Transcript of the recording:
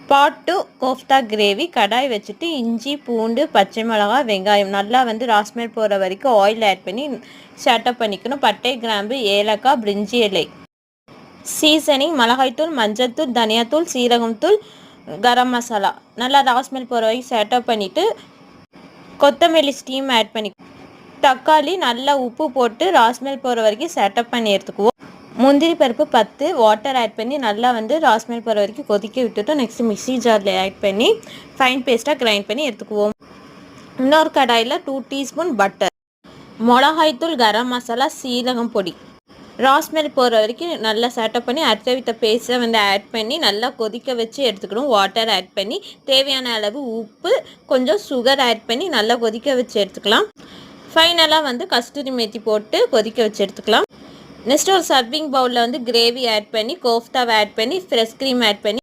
Part 2 kofta gravy. கடாய் வச்சுட்டு இஞ்சி பூண்டு பச்சை மிளகாய் வெங்காயம் நல்லா ராஸ்மெல் போகிற வரைக்கும் ஆயில் ஆட் பண்ணி ஸ்டார்ட்அப் பண்ணிக்கணும். பட்டை கிராம்பு ஏலக்காய் பிரிஞ்சி இலை. சீசனிங் மிளகாய்த்தூள் மஞ்சள்தூள் தனியாத்தூள் சீரகம் தூள் கரம் மசாலா நல்லா ராஸ்மெல் போகிற வரைக்கும் ஸ்டார்ட்அப் பண்ணிவிட்டு கொத்தமல்லி ஸ்டீம் ஆட் பண்ணி தக்காளி நல்லா உப்பு போட்டு ராஸ்மெல் போகிற வரைக்கும் ஸ்டார்ட்அப் பண்ணி எடுத்துக்குவோம். முந்திரி பருப்பு 10 வாட்டர் ஆட் பண்ணி நல்லா ராஸ்மெல் போகிற வரைக்கும் கொதிக்க விட்டுட்டு நெக்ஸ்ட் மிக்ஸி ஜாரில் ஆட் பண்ணி ஃபைன் பேஸ்ட்டாக கிரைண்ட் பண்ணி எடுத்துக்குவோம். இன்னொரு கடாயில் 2 டீஸ்பூன் பட்டர், மிளகாய்த்தூள் கரம் மசாலா சீரகம் பொடி ராஸ்மெல் போகிற வரைக்கும் நல்லா செட்டப் பண்ணி அரைச்ச வித்த பேஸ்ட்டை ஆட் பண்ணி நல்லா கொதிக்க வச்சு எடுத்துக்கணும். வாட்டர் ஆட் பண்ணி தேவையான அளவு உப்பு கொஞ்சம் சுகர் ஆட் பண்ணி நல்லா கொதிக்க வச்சு எடுத்துக்கலாம். ஃபைனலாக கஸ்தூரி மேத்தி போட்டு கொதிக்க வச்சு எடுத்துக்கலாம். நெக்ஸ்ட் ஒரு சர்விங் பவுலில் கிரேவி ஆட் பண்ணி கோஃப்தாவை ஆட் பண்ணி ஃப்ரெஷ் க்ரீம் ஆட் பண்ணி